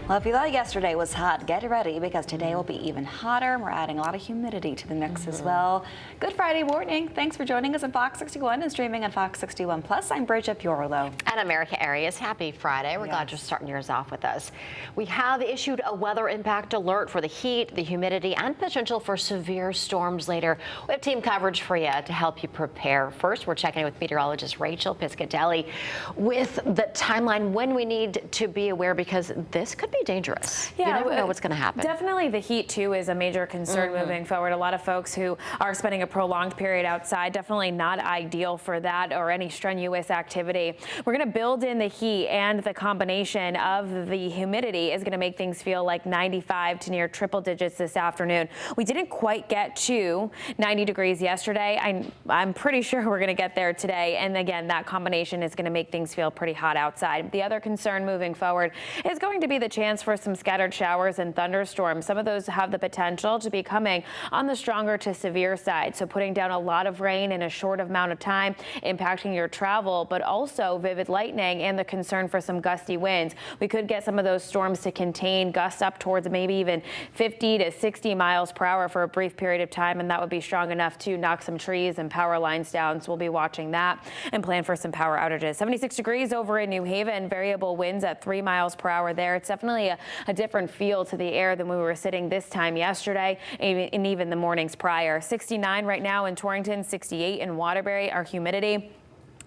Well, if you thought yesterday was hot, get ready because today will be even hotter. We're adding a lot of humidity to the mix as well. Good Friday morning. Thanks for joining us on Fox 61 and streaming on Fox 61 Plus. I'm Bridget Piorlo. And America Arias, happy Friday. We're glad you're starting yours off with us. We have issued a weather impact alert for the heat, the humidity, and potential for severe storms later. We have team coverage for you to help you prepare. First, we're checking in with meteorologist Rachel Piscatelli with the timeline when we need to be aware because this could be dangerous. Yeah, you never know what's going to happen. Definitely the heat too is a major concern moving forward. A lot of folks who are spending a prolonged period outside, definitely not ideal for that or any strenuous activity. We're going to build in the heat, and the combination of the humidity is going to make things feel like 95 to near triple digits this afternoon. We didn't quite get to 90 degrees yesterday. I'm pretty sure we're going to get there today. And again, that combination is going to make things feel pretty hot outside. The other concern moving forward is going to be the chance for some scattered showers and thunderstorms. Some of those have the potential to be coming on the stronger to severe side. So putting down a lot of rain in a short amount of time, impacting your travel, but also vivid lightning and the concern for some gusty winds. We could get some of those storms to contain gusts up towards maybe even 50 to 60 miles per hour for a brief period of time. And that would be strong enough to knock some trees and power lines down. So we'll be watching that and plan for some power outages. 76 degrees over in New Haven, variable winds at 3 miles per hour there. It's definitely a different feel to the air than we were sitting this time yesterday and even the mornings prior. 69 right now in Torrington, 68 in Waterbury. Our humidity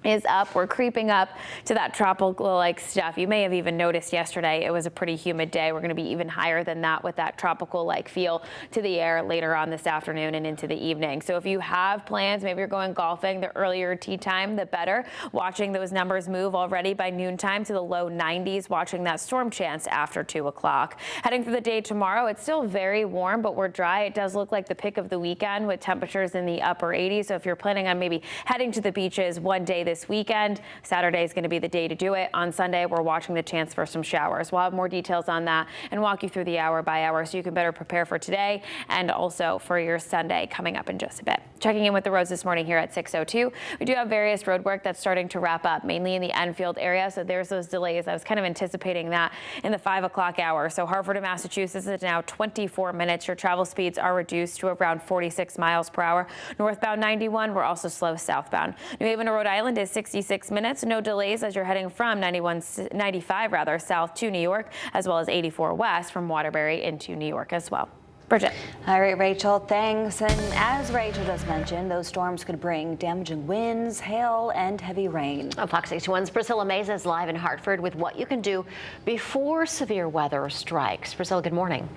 is up. We're creeping up to that tropical-like stuff. You may have even noticed yesterday it was a pretty humid day. We're going to be even higher than that with that tropical-like feel to the air later on this afternoon and into the evening. So if you have plans, maybe you're going golfing, the earlier tee time, the better. Watching those numbers move already by noontime to the low 90s, watching that storm chance after 2 o'clock. Heading through the day tomorrow, it's still very warm, but we're dry. It does look like the pick of the weekend with temperatures in the upper 80s. So if you're planning on maybe heading to the beaches one day this weekend, Saturday is going to be the day to do it. On Sunday, we're watching the chance for some showers. We'll have more details on that and walk you through the hour by hour so you can better prepare for today and also for your Sunday coming up in just a bit. Checking in with the roads this morning here at 6:02. We do have various road work that's starting to wrap up, mainly in the Enfield area. So there's those delays. I was kind of anticipating that in the 5 o'clock hour. So Hartford to Massachusetts is now 24 minutes. Your travel speeds are reduced to around 46 miles per hour. Northbound 91, we're also slow southbound. New Haven to Rhode Island is 66 minutes. No delays as you're heading from 95 south to New York, as well as 84 west from Waterbury into New York as well. Bridget. All right, Rachel, thanks. And as Rachel just mentioned, those storms could bring damaging winds, hail, and heavy rain. Fox 61's Priscilla Meza is live in Hartford with what you can do before severe weather strikes. Priscilla, good morning.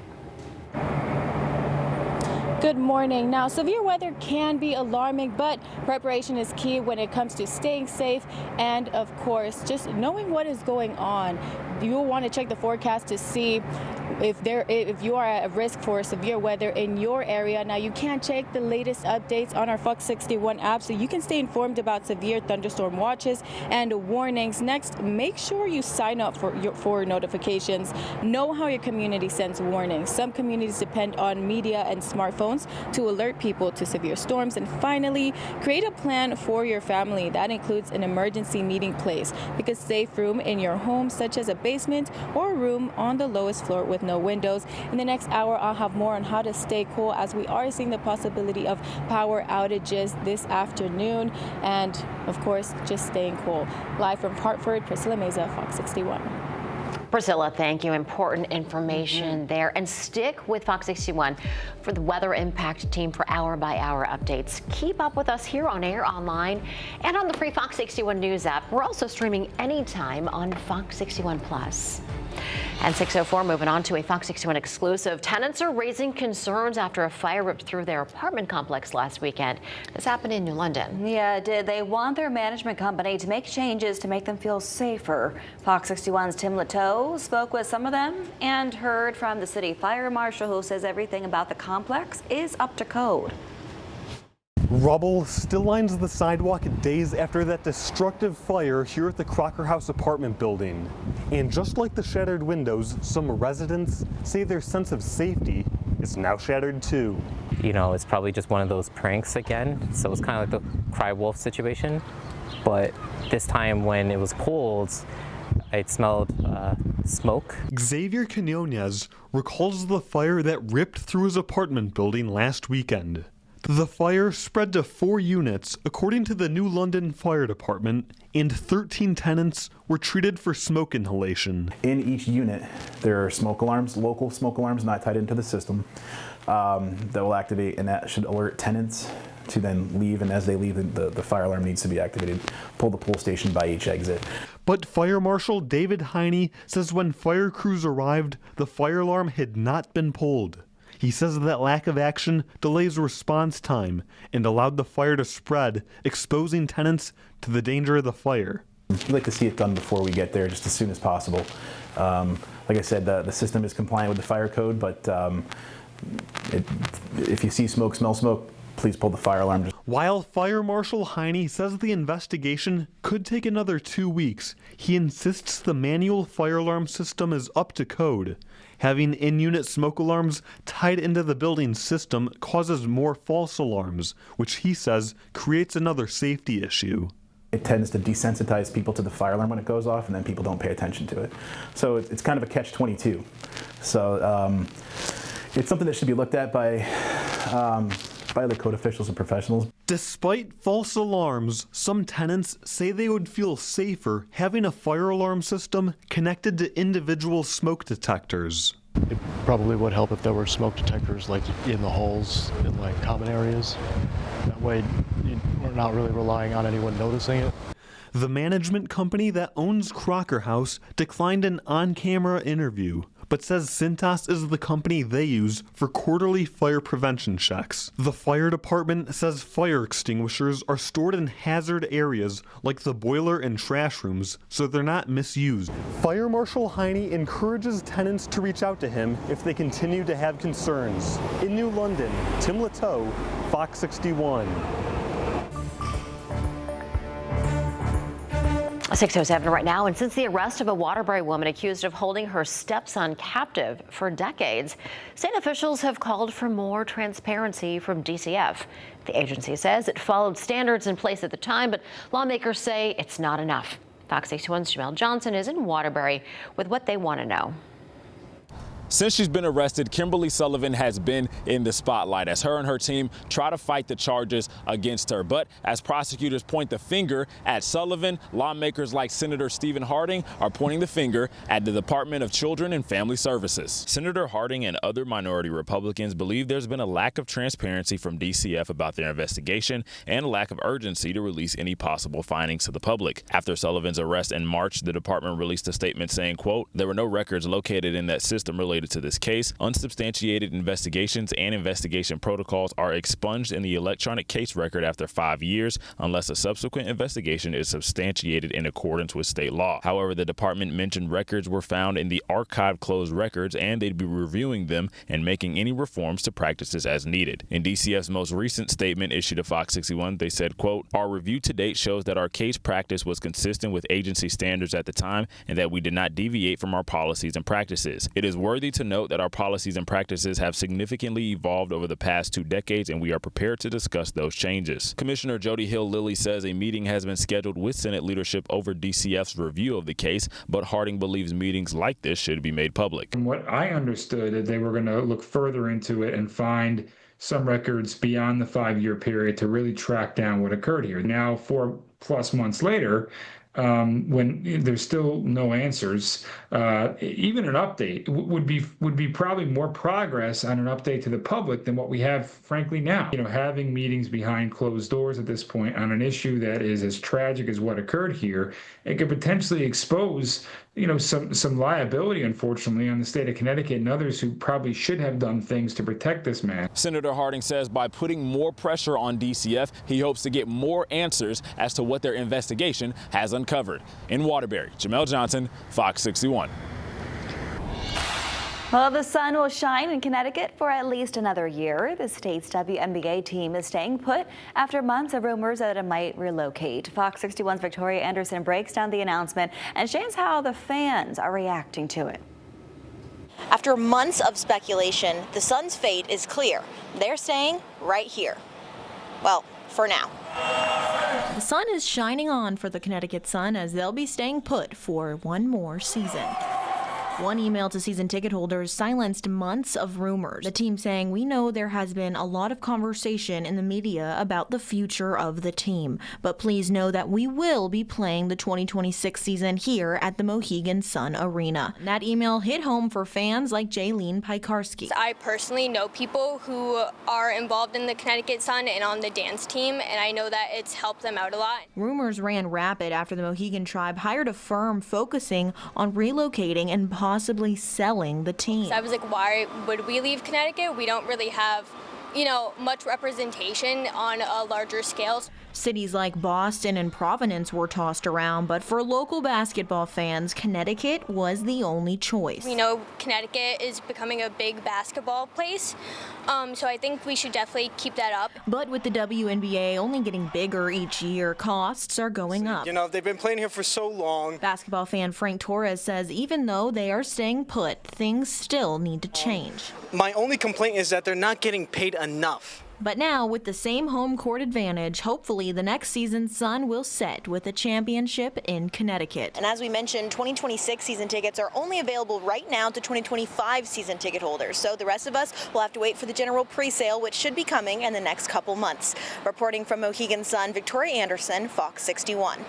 Good morning. Now, severe weather can be alarming, but preparation is key when it comes to staying safe and, of course, just knowing what is going on. You'll want to check the forecast to see if you are at risk for severe weather in your area. Now, you can check the latest updates on our Fox 61 app so you can stay informed about severe thunderstorm watches and warnings. Next, make sure you sign up for notifications. Know how your community sends warnings. Some communities depend on media and smartphones to alert people to severe storms. And finally, create a plan for your family. That includes an emergency meeting place. Pick a safe room in your home, such as a basement or a room on the lowest floor with no windows. In the next hour, I'll have more on how to stay cool as we are seeing the possibility of power outages this afternoon. And of course, just staying cool. Live from Hartford, Priscilla Meza, Fox 61. Priscilla, thank you. Important information there. And stick with Fox 61 for the weather impact team for hour-by-hour updates. Keep up with us here on air, online, and on the free Fox 61 News app. We're also streaming anytime on Fox 61 Plus. And 6:04, moving on to a Fox 61 exclusive. Tenants are raising concerns after a fire ripped through their apartment complex last weekend. This happened in New London. Yeah, it did. They want their management company to make changes to make them feel safer. Fox 61's Tim Latow spoke with some of them and heard from the city fire marshal, who says everything about the complex is up to code. Rubble still lines the sidewalk days after that destructive fire here at the Crocker House apartment building. And just like the shattered windows, some residents say their sense of safety is now shattered too. You know, it's probably just one of those pranks again. So it's kind of like the cry wolf situation. But this time when it was cold, it smelled smoke. Xavier Quinones recalls the fire that ripped through his apartment building last weekend. The fire spread to 4 units, according to the New London Fire Department, and 13 tenants were treated for smoke inhalation. In each unit, there are smoke alarms, local smoke alarms not tied into the system, that will activate, and that should alert tenants to then leave, and as they leave, the fire alarm needs to be activated. Pull the pull station by each exit. But Fire Marshal David Heine says when fire crews arrived, the fire alarm had not been pulled. He says that lack of action delays response time and allowed the fire to spread, exposing tenants to the danger of the fire. We'd like to see it done before we get there, just as soon as possible. Like I said, the system is compliant with the fire code, but if you see smoke, smell smoke, please pull the fire alarm. While Fire Marshal Heine says the investigation could take another 2 weeks, he insists the manual fire alarm system is up to code. Having in-unit smoke alarms tied into the building system causes more false alarms, which he says creates another safety issue. It tends to desensitize people to the fire alarm when it goes off, and then people don't pay attention to it. So it's kind of a catch-22. So it's something that should be looked at by other code officials and professionals. Despite false alarms, some tenants say they would feel safer having a fire alarm system connected to individual smoke detectors. It probably would help if there were smoke detectors like in the halls, in like common areas. That way we're not really relying on anyone noticing it. The management company that owns Crocker House declined an on-camera interview, but says Cintas is the company they use for quarterly fire prevention checks. The fire department says fire extinguishers are stored in hazard areas like the boiler and trash rooms, so they're not misused. Fire Marshal Heine encourages tenants to reach out to him if they continue to have concerns. In New London, Tim Latow, Fox 61. 6:07 right now, and since the arrest of a Waterbury woman accused of holding her stepson captive for decades, state officials have called for more transparency from DCF. The agency says it followed standards in place at the time, but lawmakers say it's not enough. Fox 61's Jamel Johnson is in Waterbury with what they want to know. Since she's been arrested, Kimberly Sullivan has been in the spotlight as her and her team try to fight the charges against her. But as prosecutors point the finger at Sullivan, lawmakers like Senator Stephen Harding are pointing the finger at the Department of Children and Family Services. Senator Harding and other minority Republicans believe there's been a lack of transparency from DCF about their investigation and a lack of urgency to release any possible findings to the public. After Sullivan's arrest in March, the department released a statement saying, quote, "There were no records located in that system related to this case. Unsubstantiated investigations and investigation protocols are expunged in the electronic case record after 5 years unless a subsequent investigation is substantiated in accordance with state law." However, the department mentioned records were found in the archived closed records and they'd be reviewing them and making any reforms to practices as needed. In DCF's most recent statement issued to Fox 61, they said, quote, "Our review to date shows that our case practice was consistent with agency standards at the time and that we did not deviate from our policies and practices. It is worthy to note that our policies and practices have significantly evolved over the past 2 decades, and we are prepared to discuss those changes." Commissioner Jody Hill-Lilly says a meeting has been scheduled with Senate leadership over DCF's review of the case, but Harding believes meetings like this should be made public. From what I understood, that they were going to look further into it and find some records beyond the 5-year period to really track down what occurred here. Now, 4+ months later, when there's still no answers, even an update would be probably more progress on an update to the public than what we have, frankly, now. You know, having meetings behind closed doors at this point on an issue that is as tragic as what occurred here, it could potentially expose, you know, some liability, unfortunately, on the state of Connecticut and others who probably should have done things to protect this man. Senator Harding says by putting more pressure on DCF, he hopes to get more answers as to what their investigation has uncovered. In Waterbury, Jamel Johnson, Fox 61. Well, the sun will shine in Connecticut for at least another year. The state's WNBA team is staying put after months of rumors that it might relocate. Fox 61's Victoria Anderson breaks down the announcement and shares how the fans are reacting to it. After months of speculation, the Sun's fate is clear. They're staying right here. Well, for now. The sun is shining on for the Connecticut Sun as they'll be staying put for one more season. One email to season ticket holders silenced months of rumors. The team saying, "We know there has been a lot of conversation in the media about the future of the team, but please know that we will be playing the 2026 season here at the Mohegan Sun Arena." And that email hit home for fans like Jaylene Piekarski. I personally know people who are involved in the Connecticut Sun and on the dance team, and I know that it's helped them out a lot. Rumors ran rapid after the Mohegan tribe hired a firm focusing on relocating and possibly selling the team. So I was like, why would we leave Connecticut? We don't really have, much representation on a larger scale. Cities like Boston and Providence were tossed around, but for local basketball fans, Connecticut was the only choice. We know Connecticut is becoming a big basketball place, so I think we should definitely keep that up. But with the WNBA only getting bigger each year, costs are going up. They've been playing here for so long. Basketball fan Frank Torres says even though they are staying put, things still need to change. My only complaint is that they're not getting paid enough. But now, with the same home court advantage, hopefully the next season's Sun will set with a championship in Connecticut. And as we mentioned, 2026 season tickets are only available right now to 2025 season ticket holders. So the rest of us will have to wait for the general pre-sale, which should be coming in the next couple months. Reporting from Mohegan Sun, Victoria Anderson, Fox 61.